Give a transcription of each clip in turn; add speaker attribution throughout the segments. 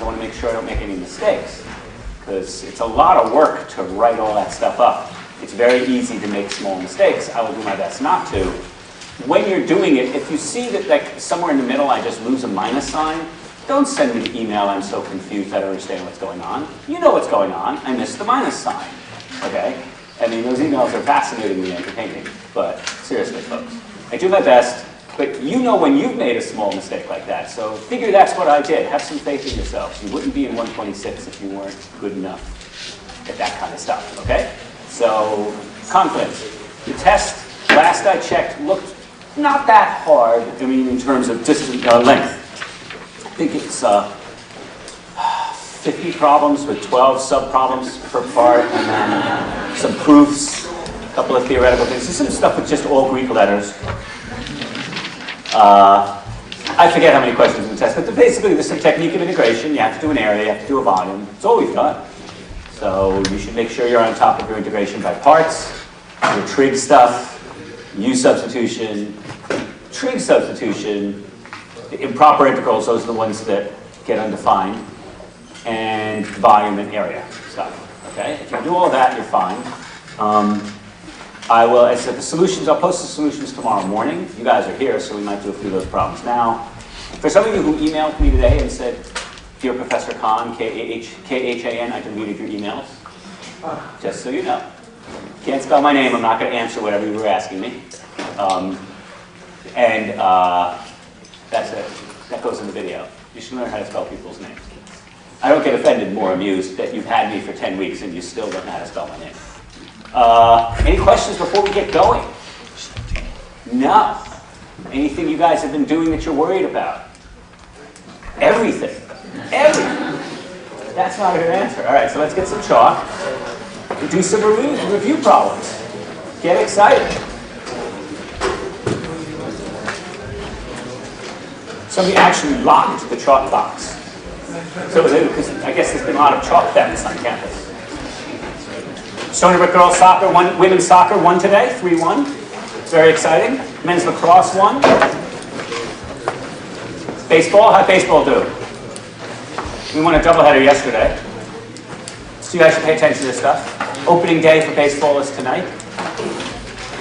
Speaker 1: I want to make sure I don't make any mistakes. Because it's a lot of work to write all that stuff up. It's very easy to make small mistakes. I will do my best not to. When you're doing it, if you see that like somewhere in the middle I just lose a minus sign, don't send me an email, I'm so confused, I don't understand what's going on. You know what's going on, I missed the minus sign, okay? I mean, those emails are fascinatingly entertaining, but seriously, folks, I do my best, but you know when you've made a small mistake like that, so figure that's what I did. Have some faith in yourselves. You wouldn't be in 126 if you weren't good enough at that kind of stuff, okay? So, confidence. The test, last I checked, looked not that hard, I mean, in terms of distance, length. I think it's 50 problems with 12 sub-problems per part, and then some proofs, a couple of theoretical things. There's some stuff with just all Greek letters. I forget how many questions in the test, but basically there's some technique of integration. You have to do an area, you have to do a volume. That's all we've got. So you should make sure you're on top of your integration by parts, your trig stuff, U substitution, trig substitution, the improper integrals, those are the ones that get undefined, and volume and area stuff. Okay? If you do all that, you're fine. I will, as I said, the solutions, I'll post the solutions tomorrow morning. You guys are here, so we might do a few of those problems now. For some of you who emailed me today and said, Dear Professor Khan, K-H-A-N, I deleted your emails. Just so you know. Can't spell my name, I'm not going to answer whatever you were asking me. That's it. That goes in the video. You should learn how to spell people's names. I don't get offended, more amused that you've had me for 10 weeks and you still don't know how to spell my name. Any questions before we get going? No. Anything you guys have been doing that you're worried about? Everything. Everything. That's not a good answer. All right, so let's get some chalk. Do some review problems. Get excited. Somebody actually locked the chalk box. So because I guess there's been a lot of chalk thefts on campus. Stony Brook girls soccer, women's soccer won today, 3-1. Very exciting. Men's lacrosse won. Baseball, how'd baseball do? We won a doubleheader yesterday. So you guys should pay attention to this stuff. Opening day for baseball is tonight.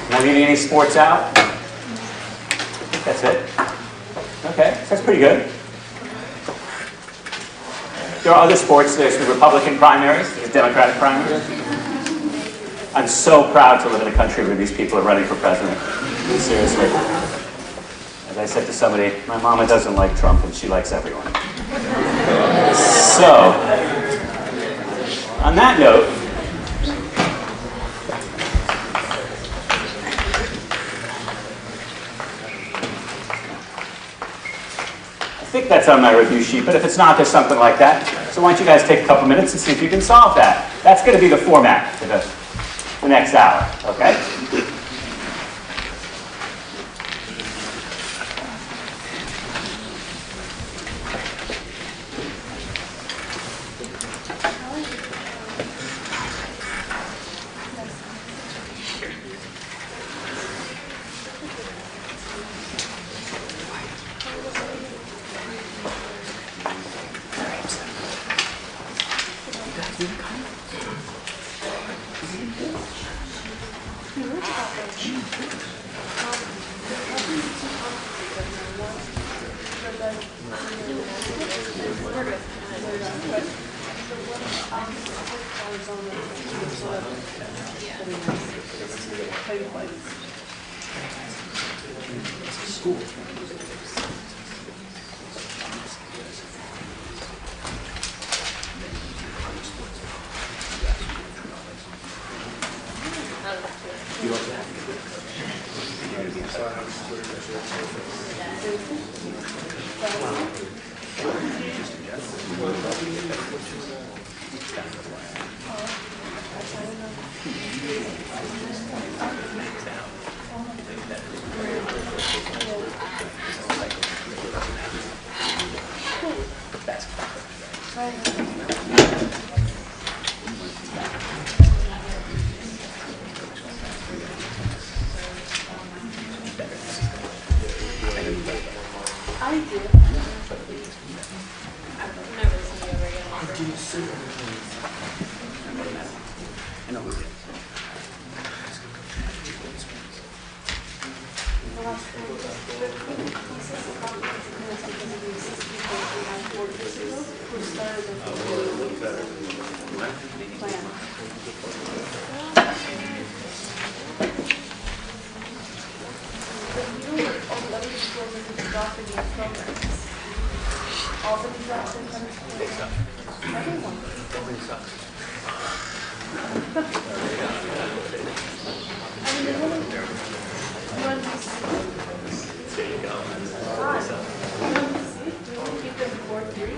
Speaker 1: Not leaving any sports out. That's it. Okay, so that's pretty good. There are other sports. There's the Republican primaries, there's Democratic primaries. I'm so proud to live in a country where these people are running for president. Seriously. As I said to somebody, my mama doesn't like Trump and she likes everyone. So, on that note, I think that's on my review sheet, but if it's not, there's something like that. So why don't you guys take a couple minutes and see if you can solve that. That's going to be the format for the next hour, okay?
Speaker 2: I do. I've never seen you.
Speaker 1: I know we did.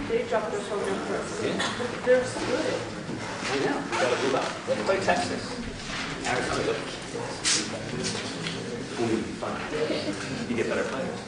Speaker 2: They dropped their program for us. They're so good.
Speaker 1: I know. We gotta move out. Let's play Texas. Arizona's up. Only fun. You get better players.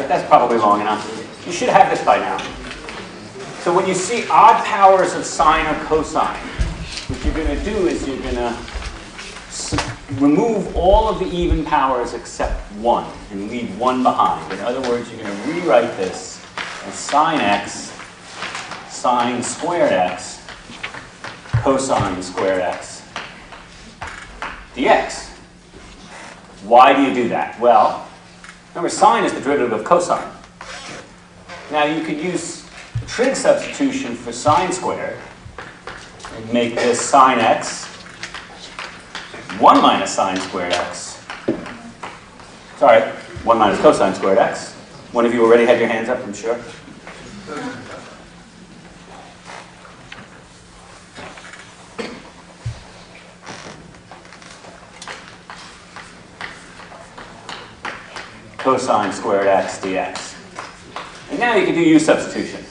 Speaker 1: That's probably long enough. You should have this by now. So when you see odd powers of sine or cosine, what you're going to do is you're going to remove all of the even powers except one and leave one behind. In other words, you're going to rewrite this as sine x, sine squared x, cosine squared x, dx. Why do you do that? Well, remember, sine is the derivative of cosine. Now, you could use trig substitution for sine squared and make this sine x 1 minus sine squared x. Sorry, 1 minus cosine squared x. One of you already had your hands up, I'm sure. Cosine squared x dx. And now you can do u substitution.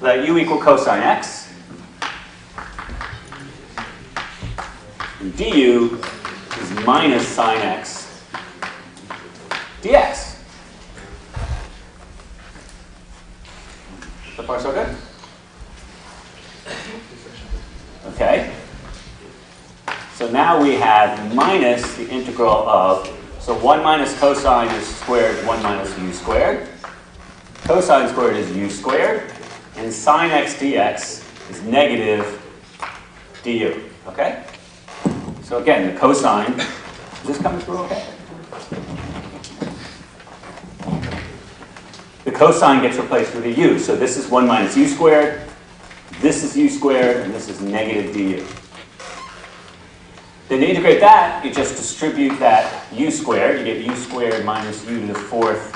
Speaker 1: Let u equal cosine x. And du is minus sine x dx. So far so good? Okay. So now we have minus the integral of, so 1 minus cosine is squared, 1 minus u squared. Cosine squared is u squared. And sine x dx is negative du. Okay? So again, the cosine, is this coming through okay? The cosine gets replaced with a u. So this is 1 minus u squared. This is u squared, and this is negative du. Then to integrate that, you just distribute that u squared. You get u squared minus u to the fourth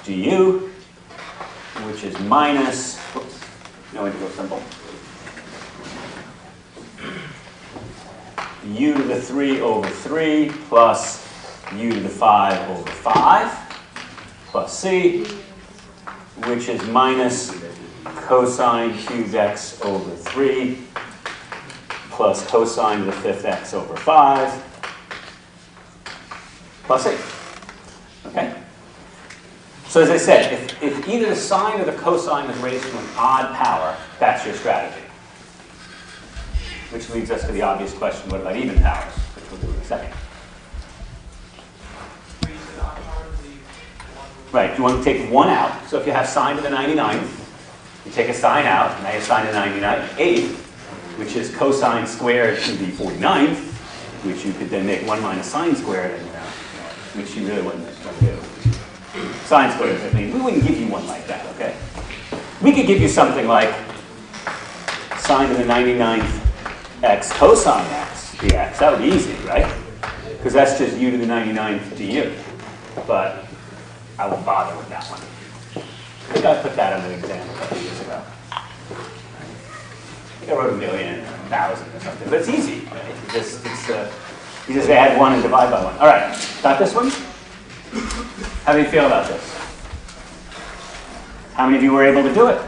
Speaker 1: du, which is minus, oops, no integral symbol, u to the 3 over 3 plus u to the 5 over 5 plus c, which is minus cosine cubed x over 3 plus cosine to the fifth x over 5 plus c. Okay? So as I said, if either the sine or the cosine is raised to an odd power, that's your strategy. Which leads us to the obvious question, what about even powers? Which we'll do in a second. Right, you want to take 1 out. So if you have sine to the 99th, you take a sine out, and now you have sine to the 98th, which is cosine squared to the 49th, which you could then make 1 minus sine squared, and, which you really wouldn't want to do. Sine squared, I mean, we wouldn't give you one like that, okay? We could give you something like sine to the 99th x cosine x dx. That would be easy, right? Because that's just u to the 99th du. But I won't bother with that one. I think I put that on an exam a couple years ago. I think I wrote 1,000,000 or 1,000 or something. But it's easy, right? You just add 1 and divide by 1. All right, got this one? How do you feel about this? How many of you were able to do it?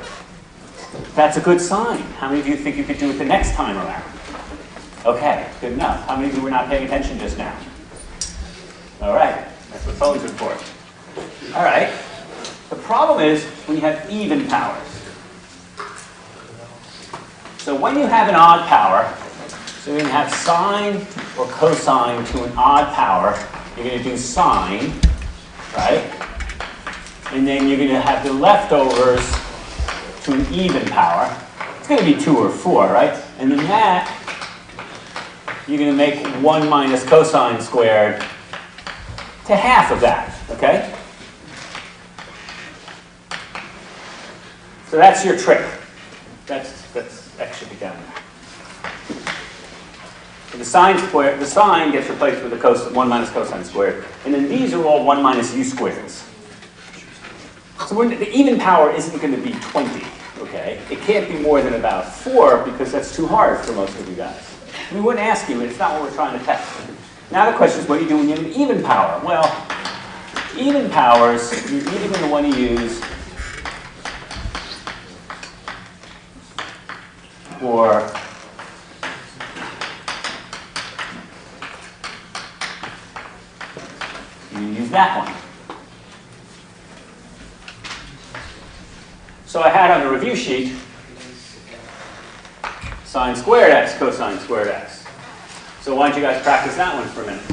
Speaker 1: That's a good sign. How many of you think you could do it the next time around? Okay, good enough. How many of you were not paying attention just now? All right, that's what phones are for. All right, the problem is when you have even powers. So when you have an odd power, so you're going to have sine or cosine to an odd power, you're going to do sine, right? And then you're going to have the leftovers to an even power. It's going to be 2 or 4, right? And then that, you're going to make 1 minus cosine squared to half of that, okay? So that's your trick. That should be down there. So the sine gets replaced with the 1 minus cosine squared. And then these are all 1 minus u squareds. So the even power isn't going to be 20, okay? It can't be more than about 4 because that's too hard for most of you guys. We wouldn't ask you, it's not what we're trying to test. Now the question is, what do you do when you have an even power? Well, even powers, you're either going to want to use or you use that one. So I had on the review sheet sine squared x cosine squared x. So why don't you guys practice that one for a minute?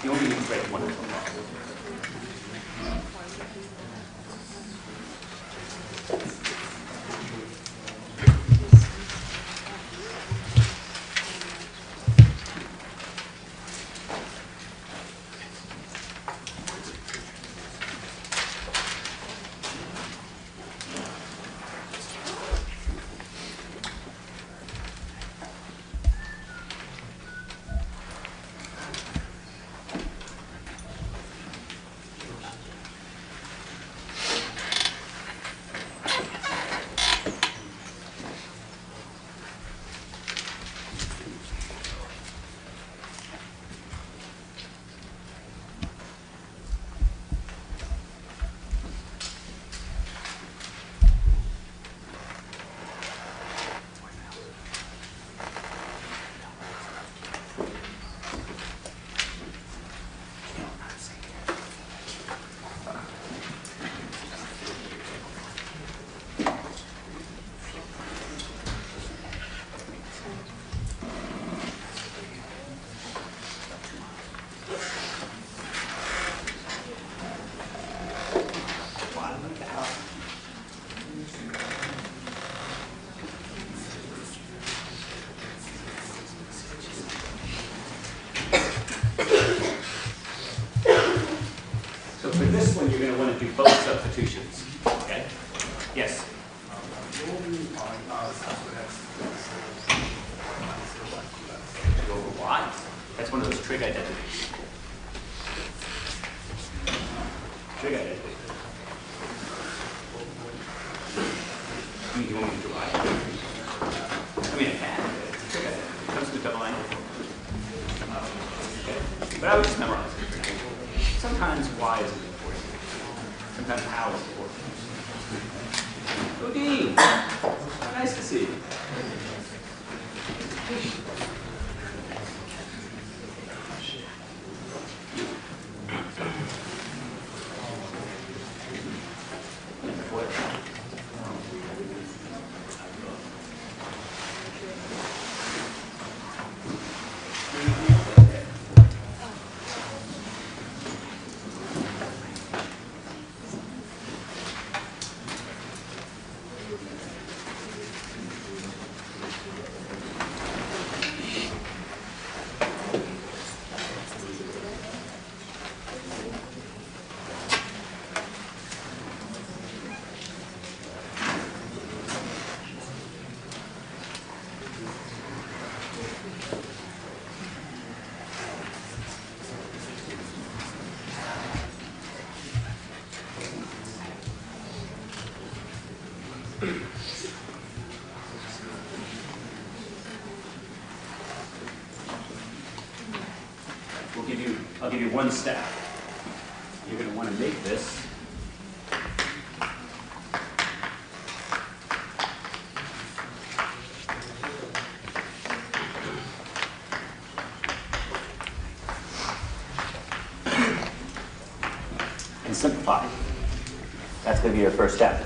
Speaker 1: You only need to break one of them. So for this one, you're going to want to do both substitutions. Okay? Yes? Over y? That's one of those trig identities. Trig identity. You want me to do y? I mean, I can. It's a trig identity. It comes with double identity. Okay? But I would just memorize it. Sometimes y isn't important. Sometimes how is important. Oh, Dean! Nice to see you. I'll give you one step. You're going to want to make this and simplify. That's going to be your first step.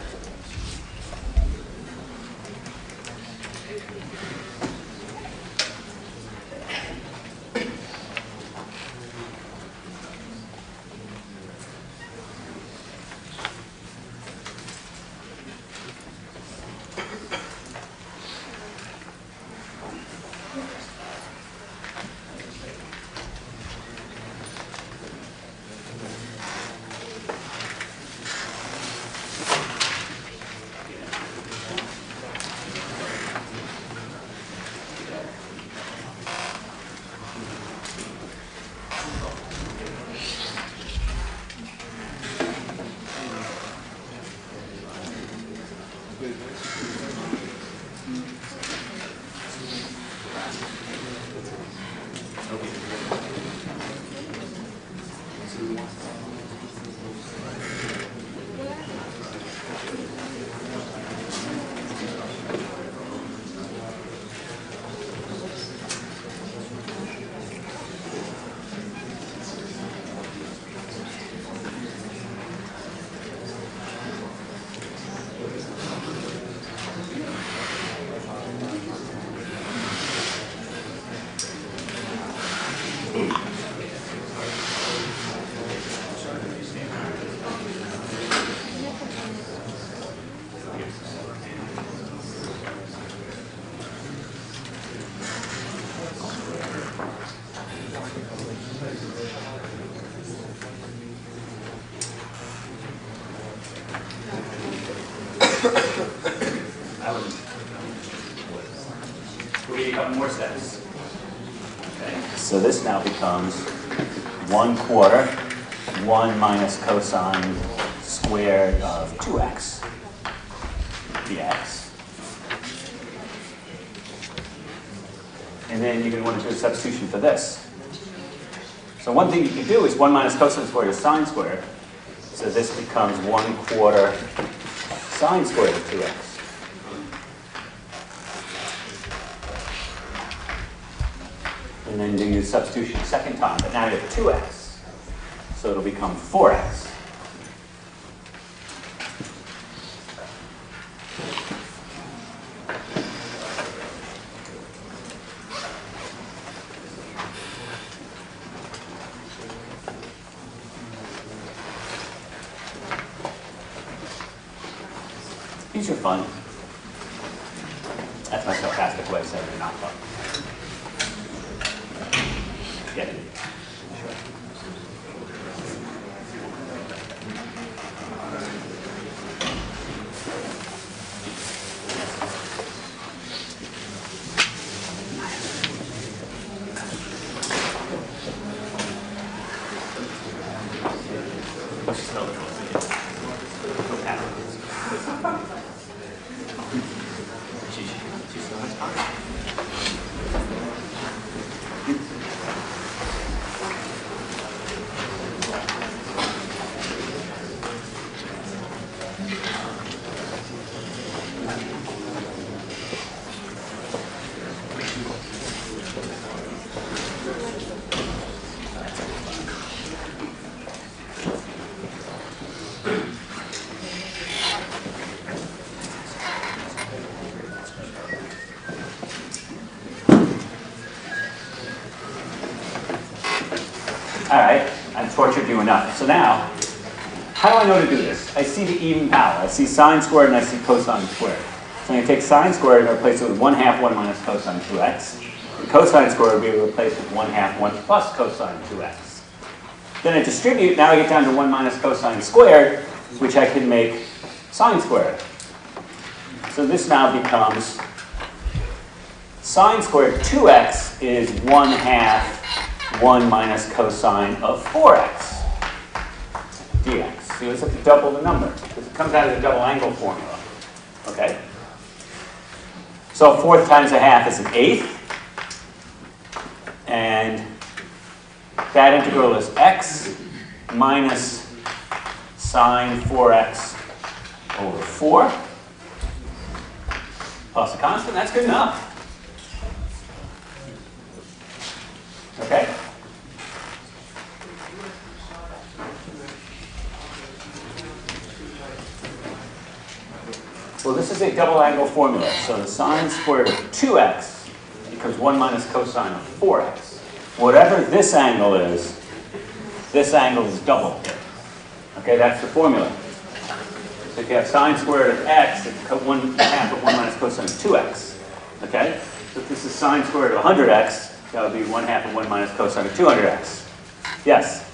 Speaker 1: We'll give you a couple more steps. Okay. So this now becomes 1/4 1 minus cosine squared of 2x dx. And then you're going to want to do a substitution for this. So one thing you can do is 1 minus cosine squared is sine squared. So this becomes 1/4 sine squared of 2x. And then do your substitution a second time, but now you have 2x. So it'll become 4x. These are fun. That's my sarcastic way of saying they're not fun. Get it? Sure. All right, I've tortured you enough. So now, how do I know to do this? I see the even power. I see sine squared and I see cosine squared. So I'm going to take sine squared and replace it with 1/2 1 minus cosine 2x. And cosine squared will be replaced with 1/2 1 plus cosine 2x. Then I distribute, now I get down to 1 minus cosine squared, which I can make sine squared. So this now becomes sine squared 2x is 1/2 1 minus cosine of 4x dx. So you just have to double the number because it comes out of the double angle formula. Okay? So 1/4 times 1/2 is 1/8. And that integral is x minus sine 4x over 4 plus a constant. That's good enough. Okay? Well, this is a double angle formula. So the sine squared of 2x becomes 1 minus cosine of 4x. Whatever this angle is double. Okay, that's the formula. So if you have sine squared of x, it's 1 half of 1 minus cosine of 2x. Okay? So if this is sine squared of 100x, that would be 1 half of 1 minus cosine of 200x. Yes?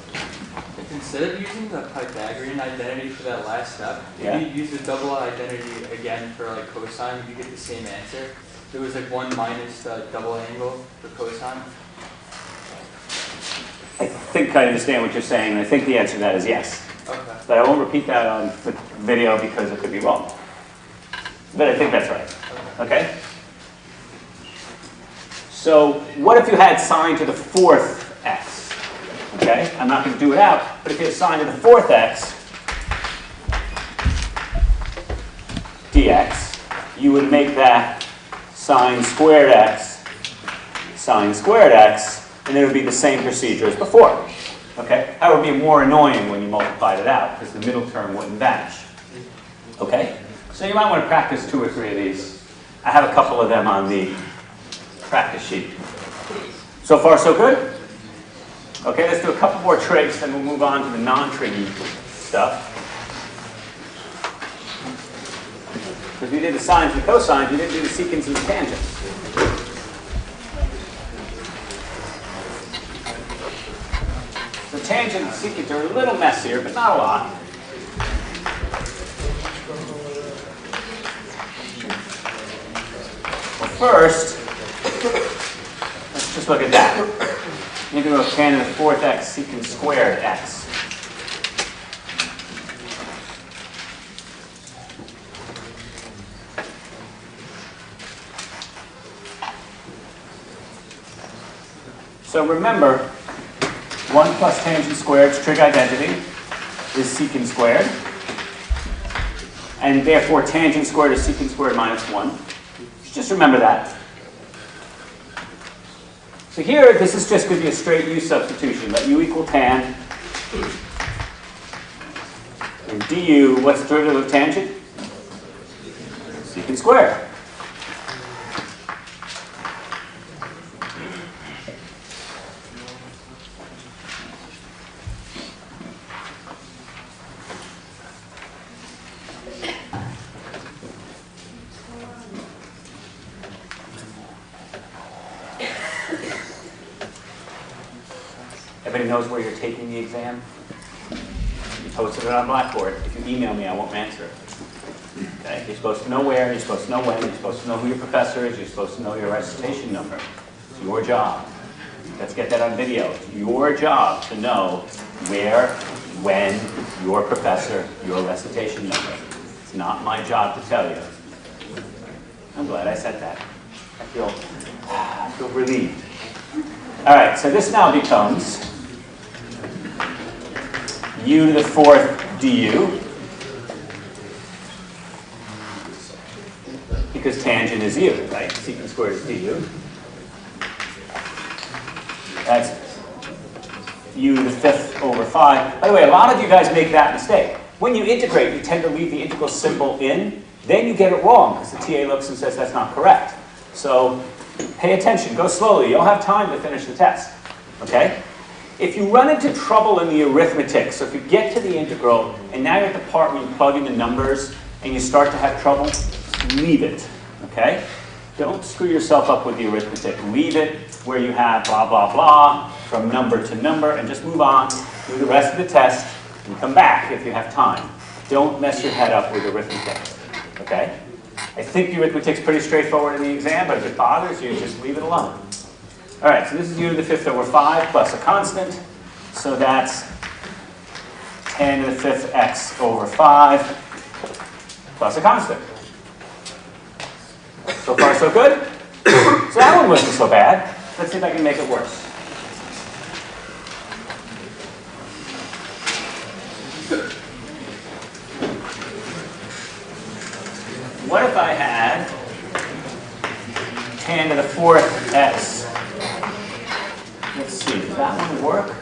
Speaker 3: Instead of using the Pythagorean identity for that last step,
Speaker 1: Yeah.
Speaker 3: if you use the double identity again for like cosine, you get the same answer. There was like 1 minus the double angle for cosine.
Speaker 1: I think I understand what you're saying, and I think the answer to that is yes.
Speaker 3: Okay.
Speaker 1: But I won't repeat that on the video because it could be wrong. But I think that's right. Okay? So what if you had sine to the 4th x? Okay? I'm not going to do it out, but if you have sine to the 4th x dx, you would make that sine squared x, and it would be the same procedure as before. Okay? That would be more annoying when you multiplied it out, because the middle term wouldn't vanish. Okay? So you might want to practice 2 or 3 of these. I have a couple of them on the practice sheet. So far, so good? Okay, let's do a couple more trigs, then we'll move on to the non-triggy stuff. Because we did the sines and cosines, we didn't do the secants and the tangents. The tangent and secant are a little messier, but not a lot. Well, first, let's just look at that. Integral of tan to the 4th x secant squared x. So remember, 1 plus tangent squared, trig identity, is secant squared. And therefore, tangent squared is secant squared minus 1. Just remember that. So here, this is just going to be a straight u substitution. Let u equal tan. And du, what's the derivative of tangent? Secant squared. Everybody knows where you're taking the exam? You posted it on Blackboard. If you email me, I won't answer it. Okay? You're supposed to know where, you're supposed to know when, you're supposed to know who your professor is, you're supposed to know your recitation number. It's your job. Let's get that on video. It's your job to know where, when, your professor, your recitation number. It's not my job to tell you. I'm glad I said that. I feel relieved. All right, so this now becomes u to the 4th du, because tangent is u, right? Secant squared is du. That's u to the 5th over 5. By the way, a lot of you guys make that mistake. When you integrate, you tend to leave the integral symbol in. Then you get it wrong, because the TA looks and says that's not correct. So pay attention. Go slowly. You'll have time to finish the test. Okay? If you run into trouble in the arithmetic, so if you get to the integral, and now you're at the part where you plug in the numbers, and you start to have trouble, leave it. Okay? Don't screw yourself up with the arithmetic. Leave it where you have blah, blah, blah, from number to number, and just move on, do the rest of the test, and come back if you have time. Don't mess your head up with arithmetic. Okay? I think the arithmetic's pretty straightforward in the exam, but if it bothers you, just leave it alone. All right, so this is u to the 5th over 5 plus a constant. So that's tan to the 5th x over 5 plus a constant. So far, so good? So that one wasn't so bad. Let's see if I can make it worse. what if I had tan to the 4th x? Let's see, does that one work?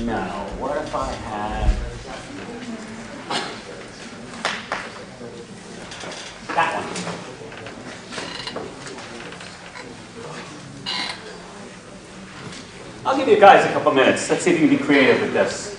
Speaker 1: No. What if I had that one? I'll give you guys a couple minutes. Let's see if you can be creative with this.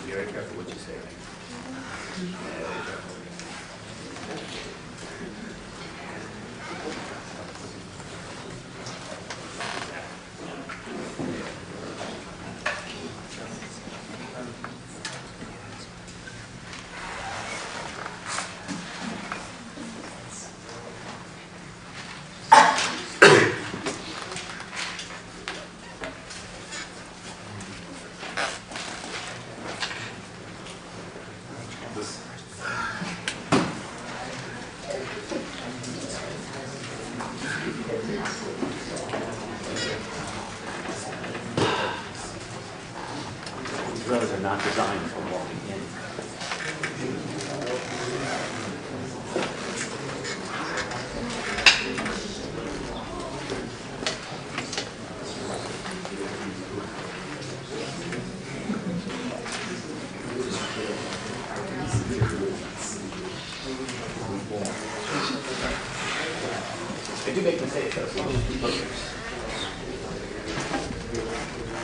Speaker 4: Be very careful what you say.
Speaker 1: Those are not designed for walking in. They do make mistakes, though.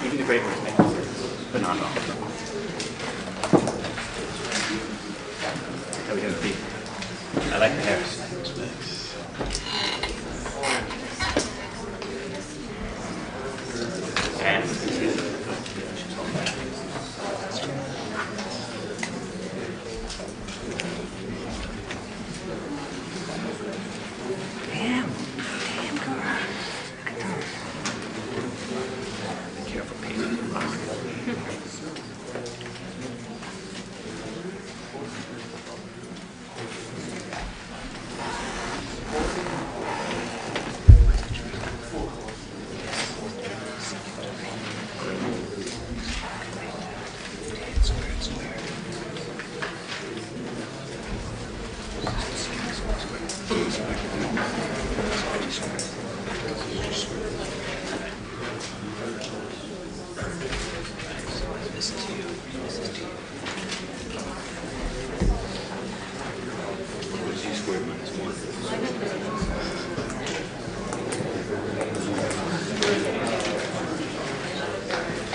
Speaker 1: Even the great ones make mistakes, but not all. How we doing, Pete? I like the hair. And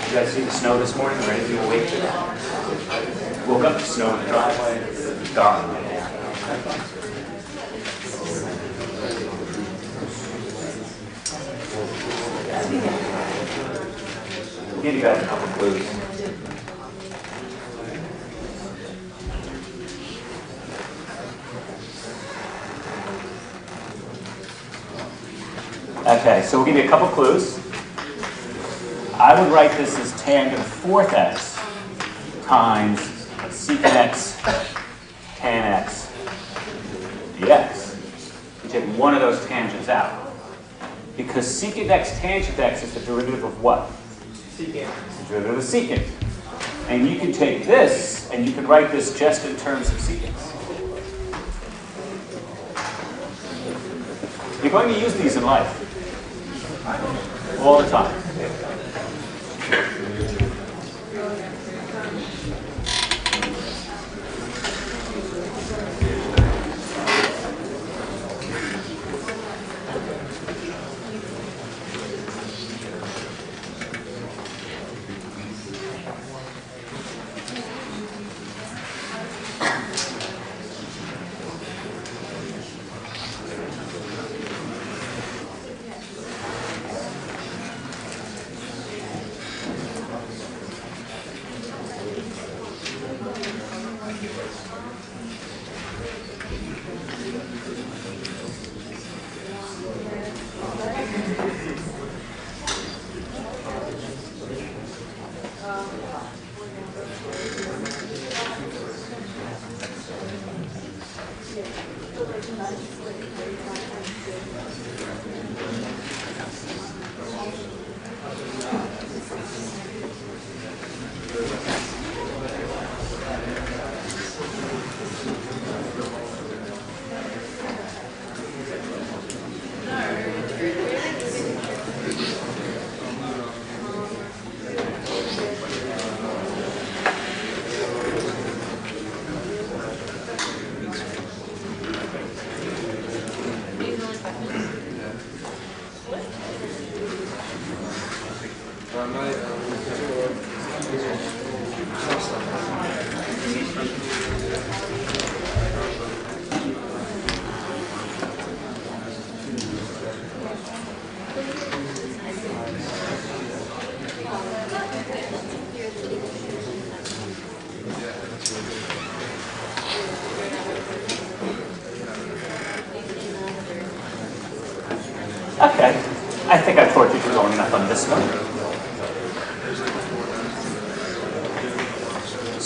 Speaker 1: you guys see the snow this morning? Ready to awake to that? Woke up to snow in the driveway. It was dark. We'll give you guys a couple clues. Okay, so we'll give you a couple clues. I would write this as tan to the 4th x times secant x tan x dx. You take one of those tangents out. Because secant x tangent x is the derivative of what?
Speaker 3: Secant.
Speaker 1: It's the derivative of secant. And you can take this, and you can write this just in terms of secants. You're going to use these in life. All the time. Okay, I think I've tortured you long enough on this one.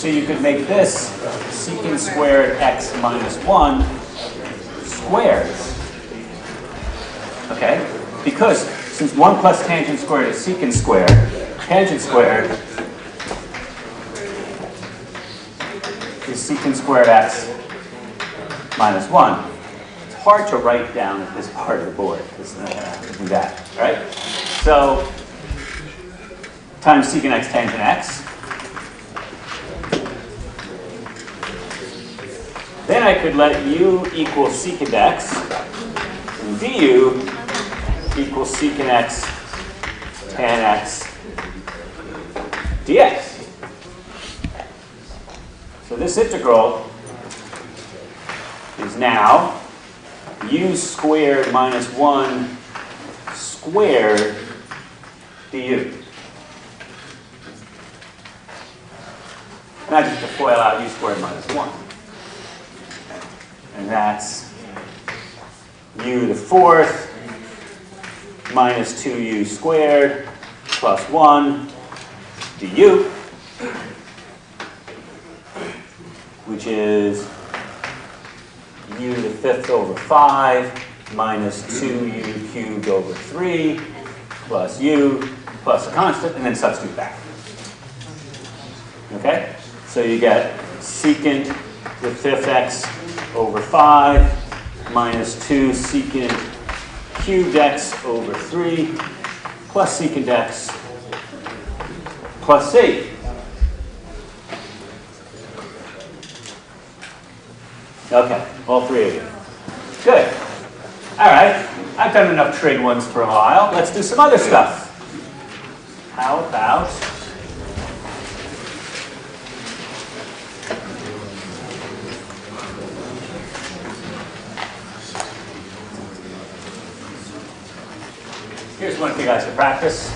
Speaker 1: So you could make this secant squared x minus 1 squared. Okay? Because since 1 plus tangent squared is secant squared, tangent squared is secant squared x minus 1. It's hard to write down at this part of the board. Because I'm going to have to do that. All right? So, times secant x tangent x. Then I could let u equal secant x, and du equals secant x tan x dx. So this integral is now u squared minus 1 squared du. Now just to FOIL out u squared minus 1. And that's u to the 4th minus 2u squared plus 1 du, which is u to the 5th over 5 minus 2u cubed over 3 plus u plus a constant, and then substitute back. Okay? So you get secant to the 5th x over 5 minus 2 secant cubed x over 3 plus secant x plus c. Okay, all three of you. Good. All right, I've done enough trig ones for a while. Let's do some other stuff. How about here's one for you guys to practice.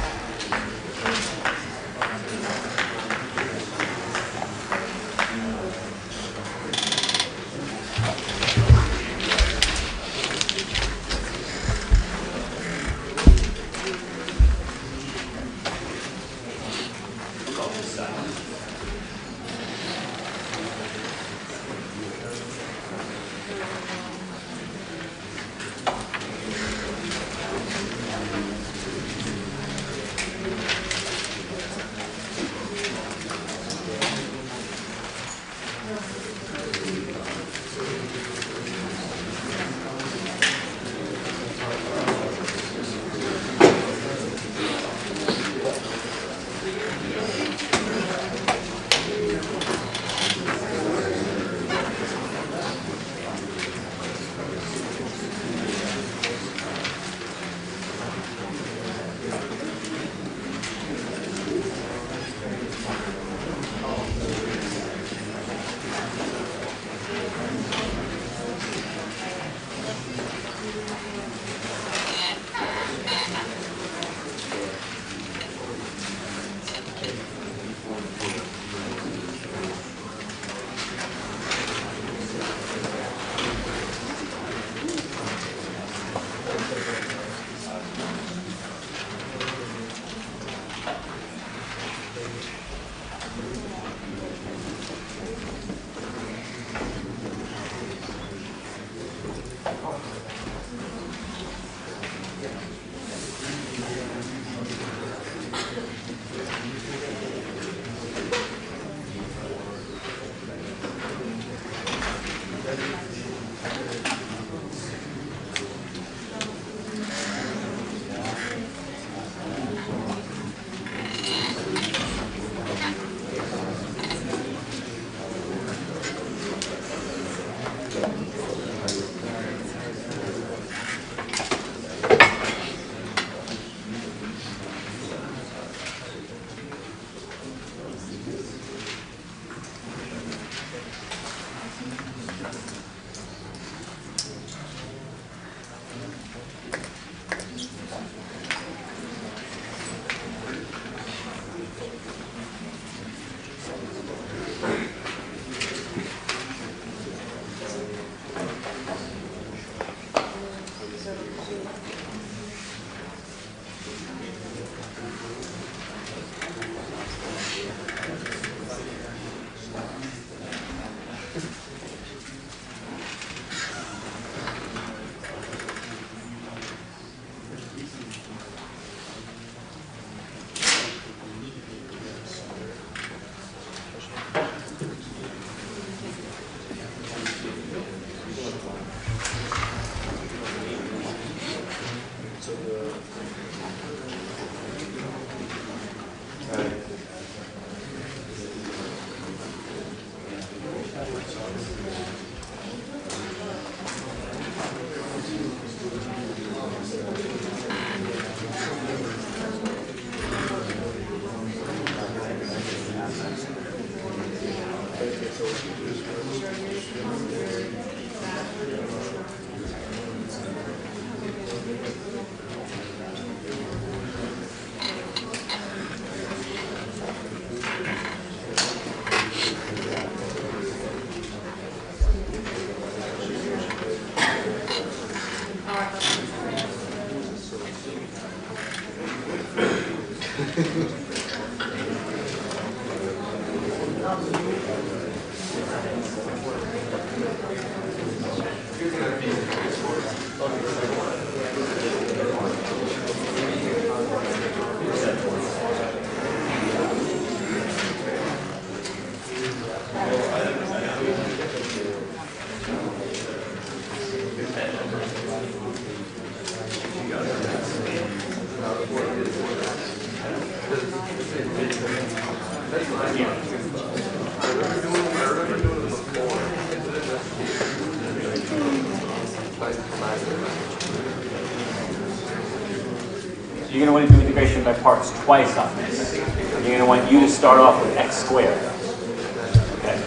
Speaker 1: You're going to want to do integration by parts twice on this. You're going to want u to start off with x squared. Okay.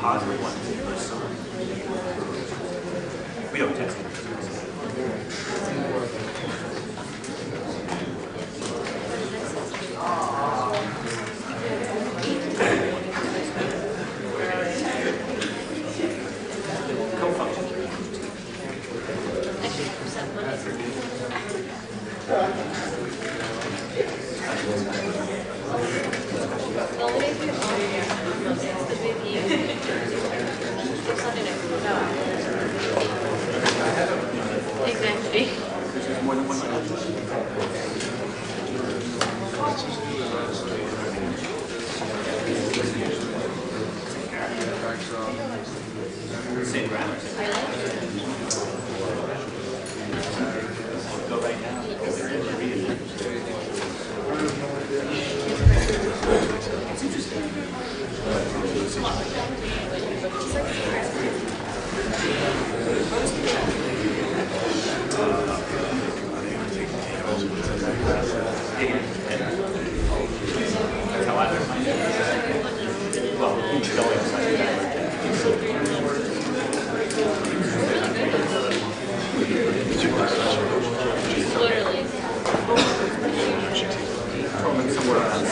Speaker 1: Positive one. We don't test it. Same grammar. Go right now. It's interesting. That's how I learned my name. Well, each going is like that. Somewhere around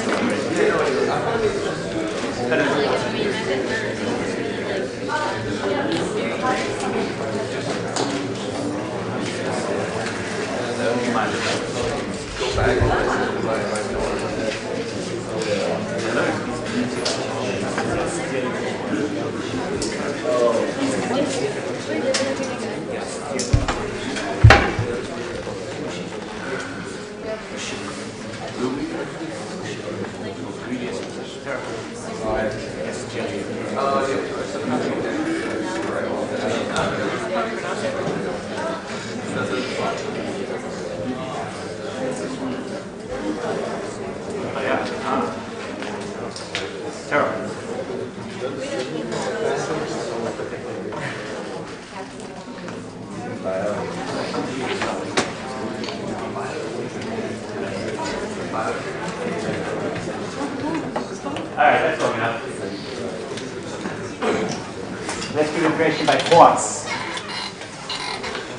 Speaker 1: integration by parts.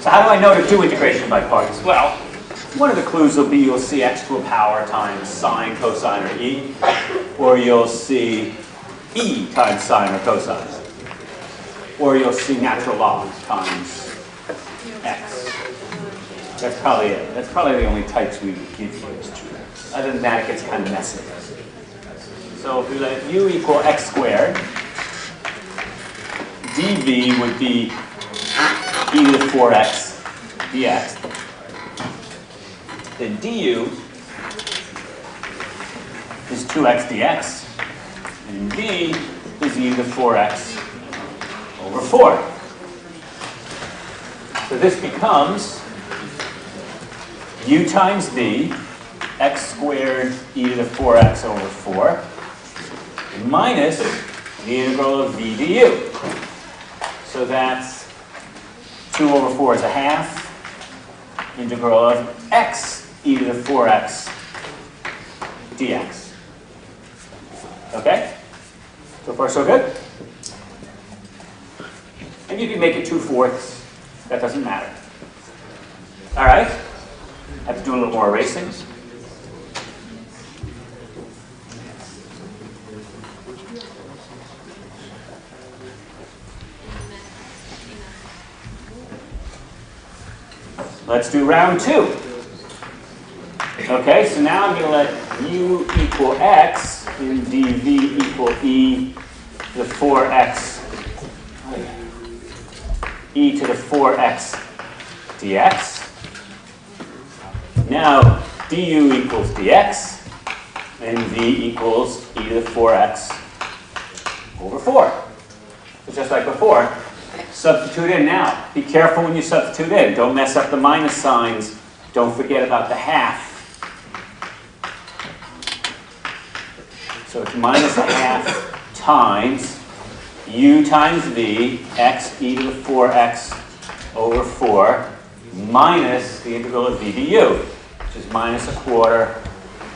Speaker 1: So how do I know to do integration by parts? Well, one of the clues will be you'll see x to a power times sine, cosine, or e, or you'll see e times sine or cosine, or you'll see natural log times x. That's probably it. That's probably the only types we would give you. Other than that, it gets kind of messy. So if we let u equal x squared, dv would be e to the 4x dx. Then du is 2x dx. And v is e to the 4x over 4. So this becomes u times v, x squared e to the 4x over 4, minus the integral of v du. So that's 2 over 4 is a half, integral of x e to the 4x dx. Okay? So far so good? And you can make it 2/4. That doesn't matter. All right? I have to do a little more erasing. Let's do round 2. Okay, so now I'm going to let u equal x and dv equal e to the 4x e to the 4x dx. Now du equals dx and v equals e to the 4x over 4. So just like before, substitute in now. Be careful when you substitute in. Don't mess up the minus signs. Don't forget about the half. So it's minus a half times u times v, x e to the 4x over 4, minus the integral of v du, which is minus a quarter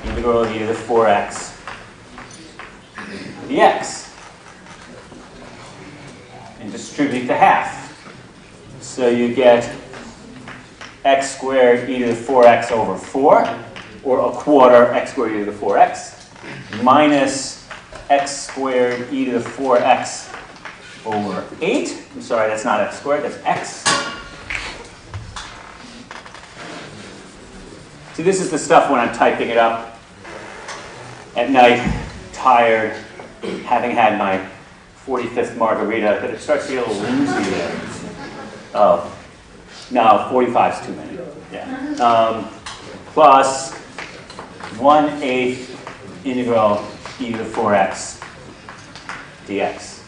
Speaker 1: integral of e to the 4x dx. And distribute the half. So you get x squared e to the 4x over 4, or a quarter x squared e to the 4x, minus x squared e to the 4x over 8. I'm sorry, that's not x squared, that's x. See, this is the stuff when I'm typing it up at night, tired, having had my 45th margarita, that it starts to get a little woozy there. Oh, no, 45 is too many. Yeah. Plus 1/8 integral e to the 4x dx.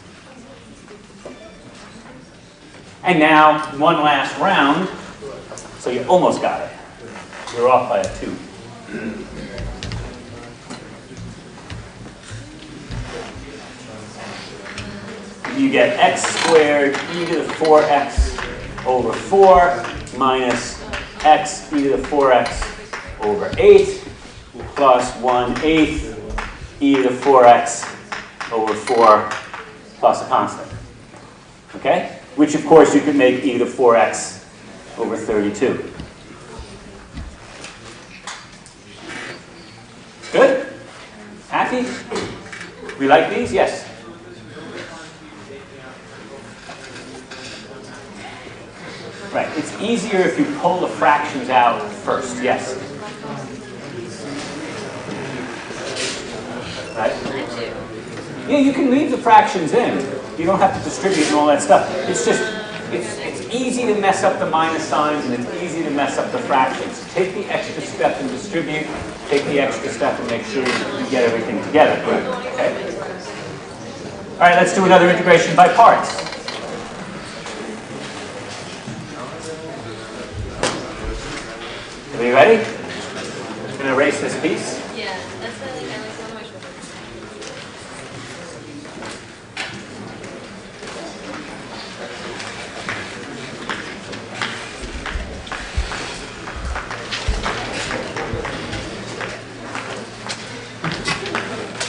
Speaker 1: And now, one last round. So you almost got it. You're off by a 2. You get x squared e to the 4x over 4 minus x e to the 4x over 8 plus 1/8 e to the 4x over 4 plus a constant. Okay? Which of course you could make e to the 4x over 32. Good? Happy? We like these? Yes? Right. It's easier if you pull the fractions out first. Yes? Right? Yeah, you can leave the fractions in. You don't have to distribute and all that stuff. It's just, it's easy to mess up the minus signs and it's easy to mess up the fractions. Take the extra step and distribute. Take the extra step and make sure you get everything together. Okay? All right, let's do another integration by parts. Are you ready? I'm going to erase this piece.
Speaker 5: Yeah, that's why I like so much.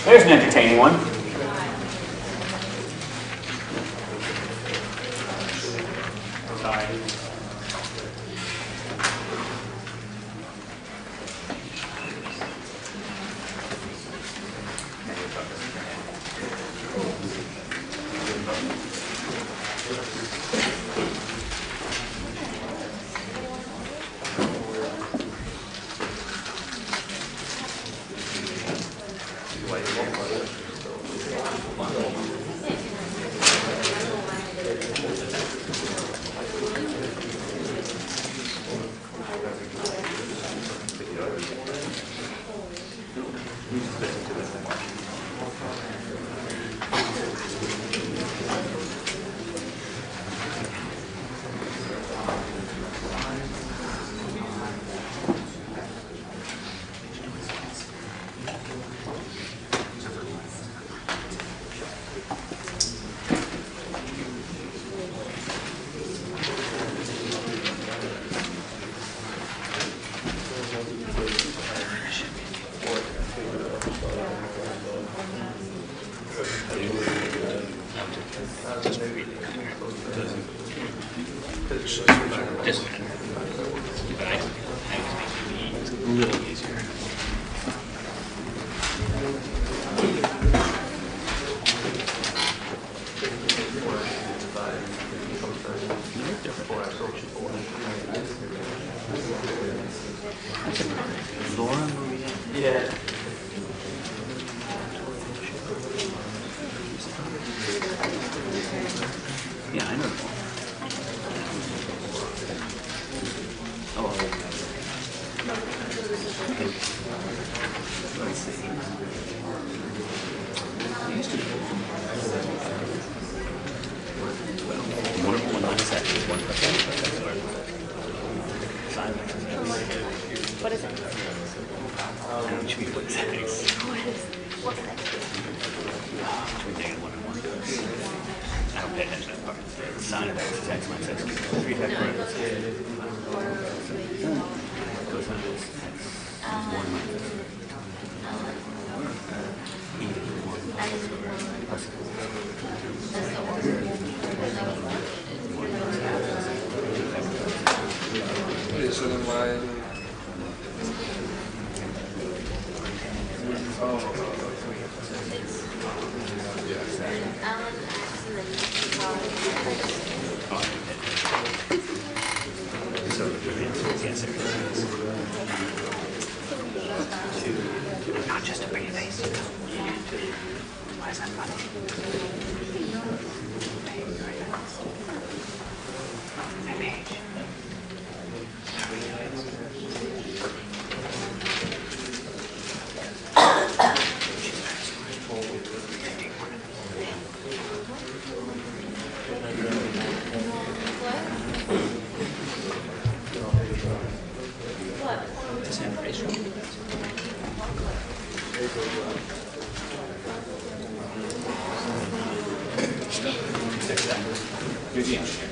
Speaker 1: There's an entertaining one. Sorry.
Speaker 3: Yeah.
Speaker 6: Yeah, I know. Oh. Let's see. I used to 12. 1 over 1 minus x is 1 plus x plus x squared. Sine x is x.
Speaker 5: What is it?
Speaker 6: I don't choose what is x.
Speaker 5: What's that?
Speaker 6: Between negative 1 and 1. I don't pay attention to that part. Sine of x is x minus x cubed. 3 factorial. Cosine is x is 1 minus x. E to the 1 plus x.
Speaker 4: Okay, so then why?
Speaker 6: So the answer is yes, it is. Not just a pretty face. Why is that funny? That page.
Speaker 1: do the engineering.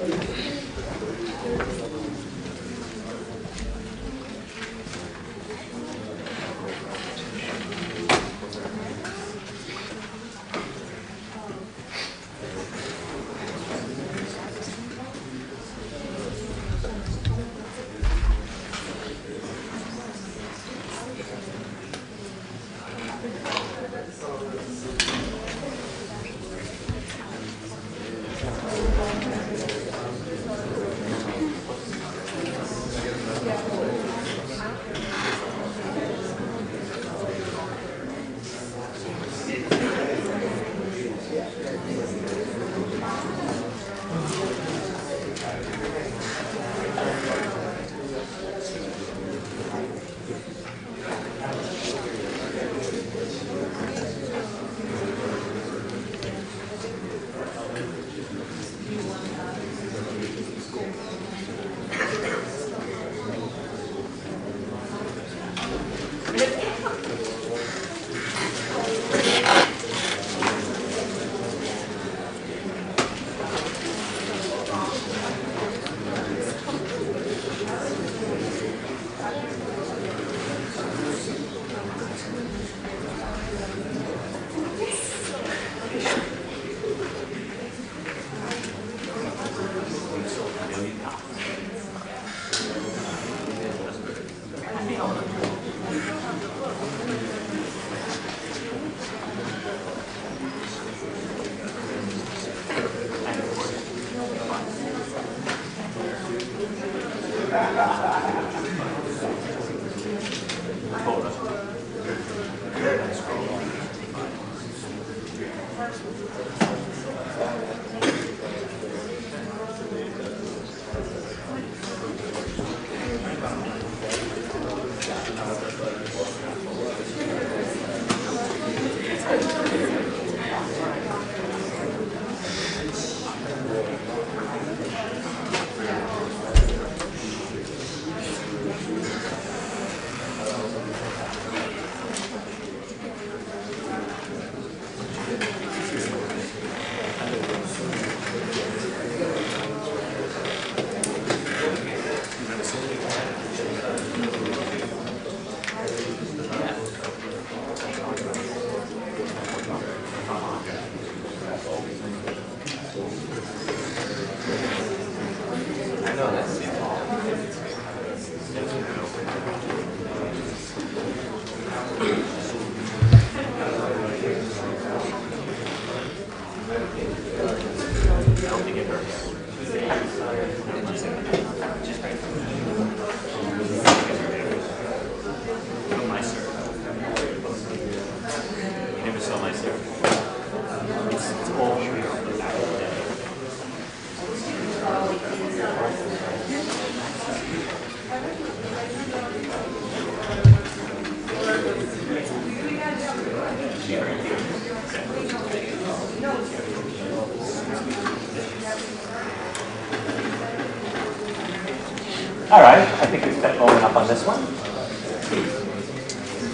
Speaker 1: All right, I think we've kept rolling up on this one.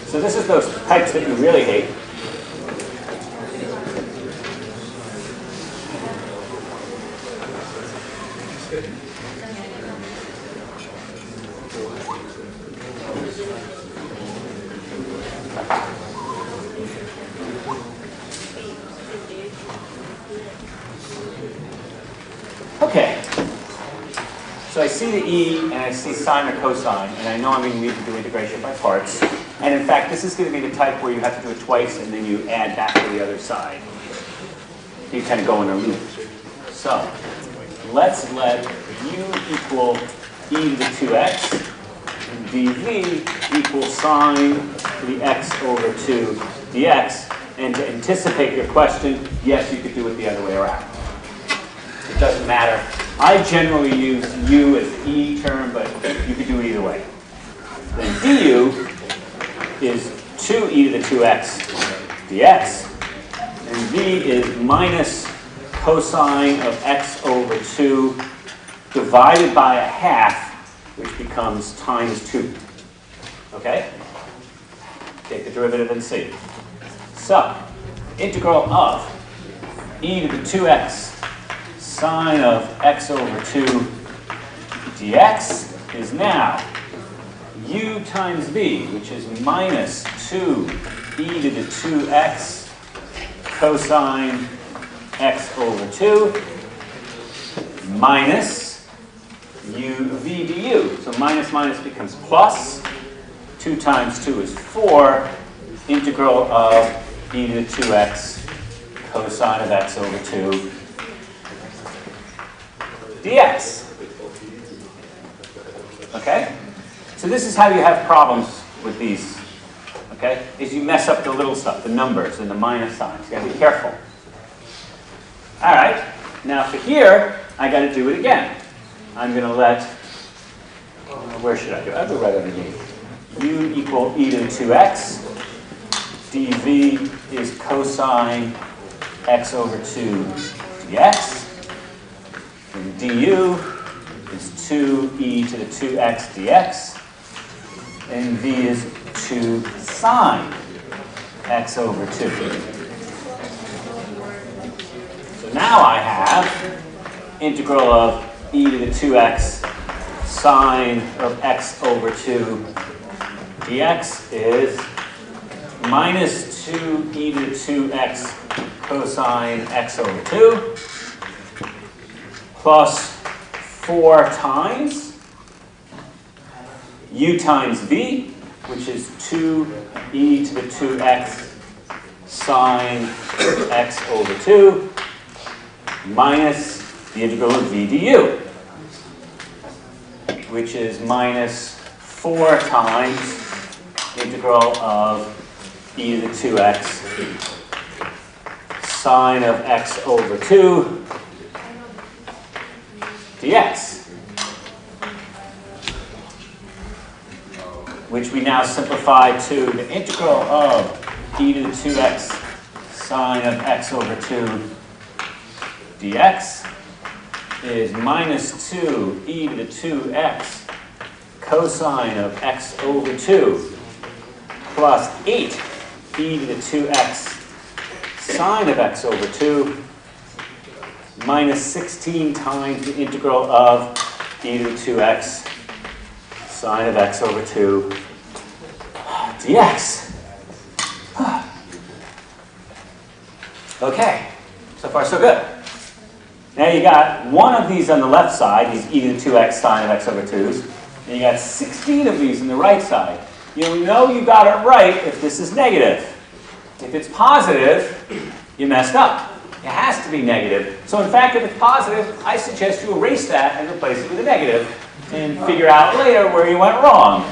Speaker 1: So this is those types that you really hate. Okay. So I see the E and I see sine or cosine, and I know I'm going to need to do integration by parts. And in fact, this is going to be the type where you have to do it twice and then you add back to the other side. You kind of go in a loop. So let's let U equal e to the 2x, and dv equal sine to the x over 2 dx. And to anticipate your question, yes, you could do it the other way around. It doesn't matter. I generally use u as the e term, but you could do it either way. Then du is 2e to the 2x dx, and v is minus cosine of x over 2 divided by a half, which becomes times 2. Okay? Take the derivative and see. So, integral of e to the 2x sine of x over 2 dx is now u times v, which is minus 2 e to the 2x cosine x over 2 minus uv du. So minus minus becomes plus. 2 times 2 is 4. Integral of e to the 2x cosine of x over 2 dx. Okay? So this is how you have problems with these. Okay? Is you mess up the little stuff, the numbers and the minus signs. You gotta be careful. All right. Now for here, I gotta do it again. I'm gonna let, where should I do it? I'll do it right underneath. U equal e to the 2x. dv is cosine x over 2 dx. And du is 2e to the 2x dx. And v is 2 sine x over 2. So now I have integral of e to the 2x sine of x over 2 dx is minus 2e to the 2x cosine x over 2 plus 4 times u times v, which is 2e to the 2x sine x over 2 minus the integral of v du, which is minus 4 times integral of e to the 2x sine of x over 2 dx, which we now simplify to the integral of e to the 2x sine of x over 2 dx is minus 2e to the 2x cosine of x over 2 plus 8e to the 2x sine of x over 2 minus 16 times the integral of e to the 2x sine of x over 2 dx. Okay, so far so good. Now you got one of these on the left side, these e to the 2x sine of x over 2's, and you got 16 of these on the right side. You know you got it right if this is negative. If it's positive, you messed up. It has to be negative. So in fact, if it's positive, I suggest you erase that and replace it with a negative and figure out later where you went wrong.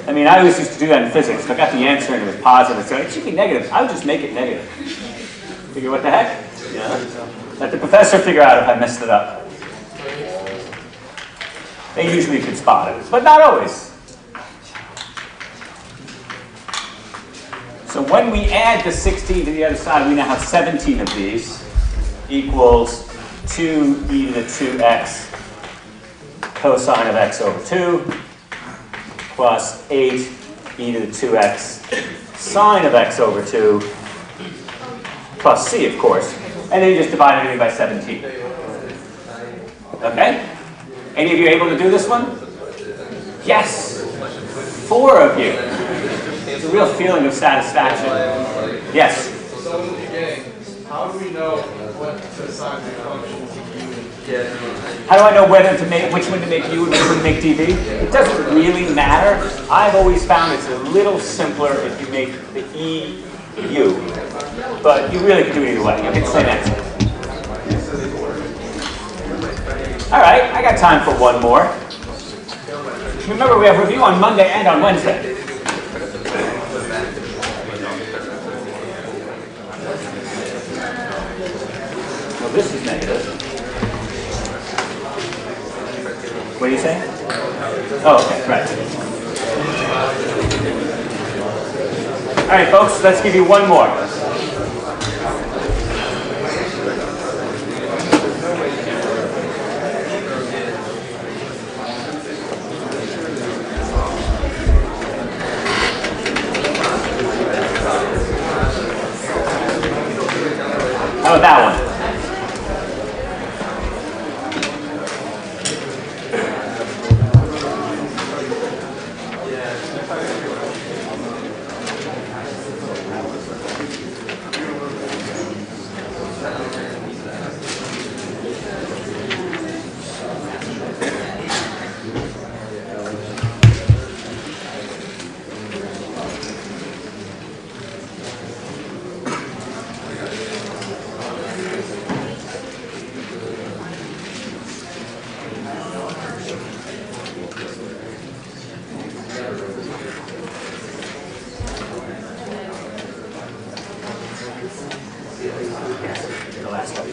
Speaker 1: I mean, I always used to do that in physics. If I got the answer and it was positive, so it should be negative. I would just make it negative. Figure what the heck? Yeah. Let the professor figure out if I messed it up. They usually can spot it, but not always. So when we add the 16 to the other side, we now have 17 of these equals 2e to the 2x cosine of x over 2 plus 8e to the 2x sine of x over 2 plus c, of course. And then you just divide everything by 17. Okay? Any of you able to do this one? Yes. 4 of you. It's a real feeling of satisfaction. Yes?
Speaker 4: So in the beginning, how do we know what to assign the function to u?
Speaker 1: How do I know whether to make which one to make u and which one to make dv? It doesn't really matter. I've always found it's a little simpler if you make the e u. But you really can do it either way. You get the same answer. All right, I got time for one more. Remember, we have review on Monday and on Wednesday. Well, this is negative. What do you say? Oh, okay, right. All right, folks, let's give you one more. How about that one? The last one.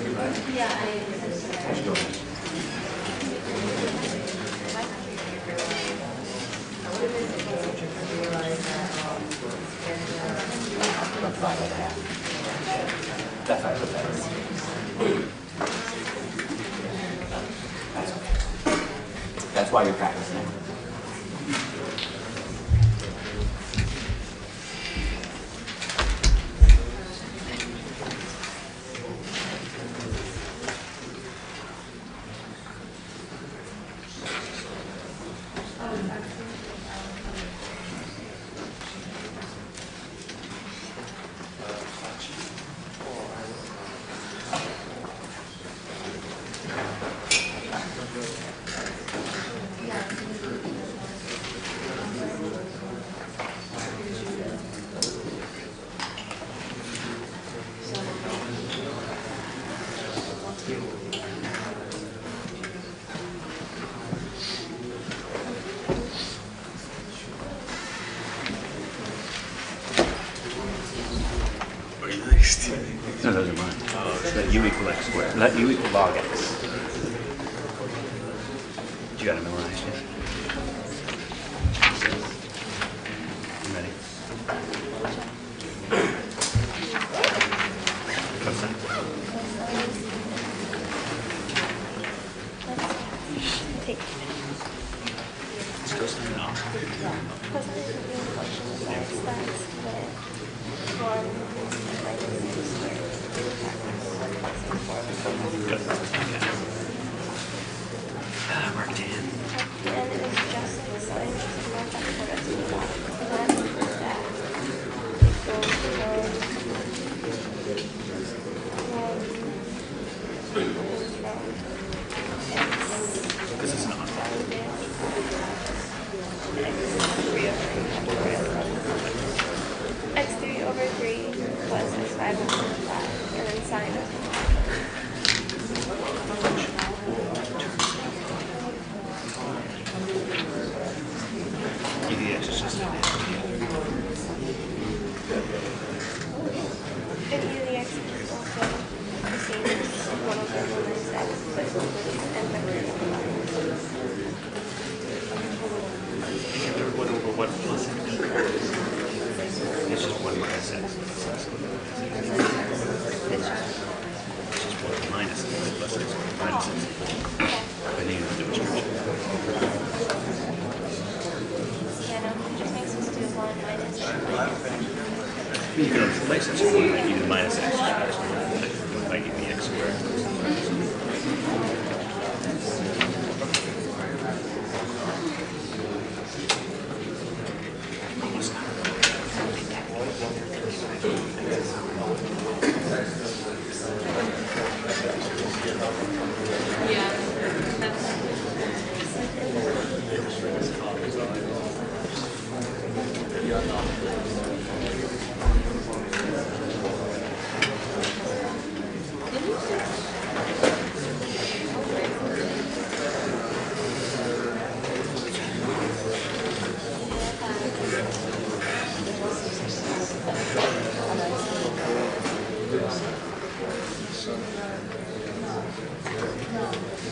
Speaker 1: That's why I put that in. That's okay. That's why you're practicing.
Speaker 6: No, those are mine. Oh, so that u equal x squared. Let u equal log x. You got it memorized, yes? You ready? What's that?
Speaker 5: Take
Speaker 6: It's cosine off.
Speaker 5: cosine of the function is x, that's with 1 minus x squared.
Speaker 6: Good. Okay. Mark 10.
Speaker 5: And it is just the sine, just mark up the rest of that. Then that equals 1
Speaker 6: Because it's not.
Speaker 5: x3 over 3 plus x5 over 5, and then sine of
Speaker 6: E dx is just an
Speaker 5: and e to the x is also the same as 1 over 1 minus x, but it's including n factorial.
Speaker 6: What over what plus x? It's just 1 minus x.
Speaker 5: It's just
Speaker 6: It's just 1 minus x plus x minus x. I need to do a description.
Speaker 5: yeah, no, it just makes us do 1 minus x.
Speaker 6: You can replace it with e to the minus x by e to the x squared.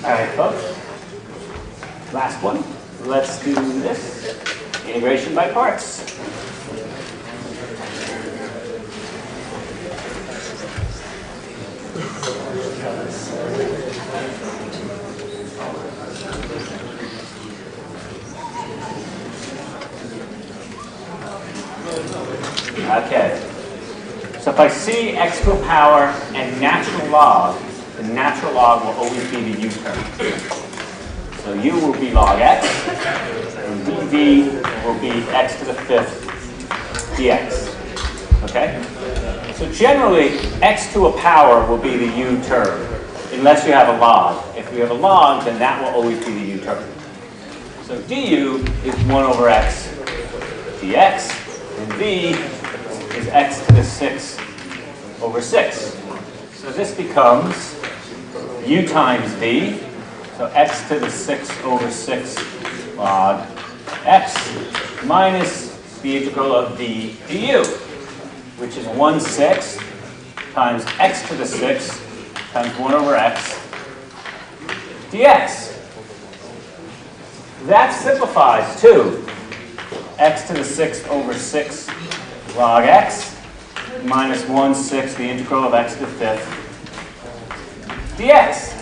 Speaker 1: All right, folks. Last one. Let's do this. Integration by parts. Okay. So if I see x to a power and natural log, the natural log will always be the u term. So u will be log x, and dv will be x to the 5th dx. Okay? So generally, x to a power will be the u term, unless you have a log. If you have a log, then that will always be the u term. So du is 1 over x dx, and v is x to the 6 over 6. So this becomes u times v, so x to the 6 over 6 log x minus the integral of v du, which is 1/6 times x to the 6 times 1 over x dx. That simplifies to x to the 6 over 6 log x minus 1/6 the integral of x to the 5th dx.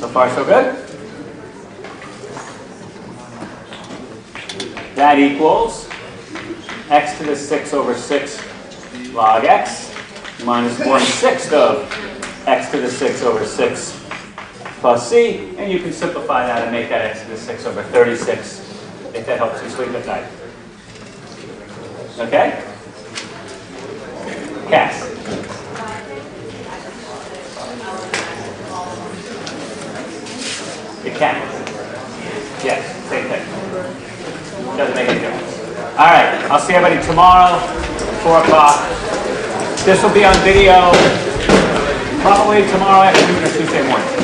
Speaker 1: So far, so good? That equals x to the 6 over 6 log x minus 1/6 of x to the 6 over 6 plus c, and you can simplify that and make that x to the 6 over 36 if that helps you sleep at night. Okay? Cass. It can. Yes, same thing. Doesn't make any difference. All right, I'll see everybody tomorrow, 4 o'clock. This will be on video probably tomorrow afternoon or Tuesday morning.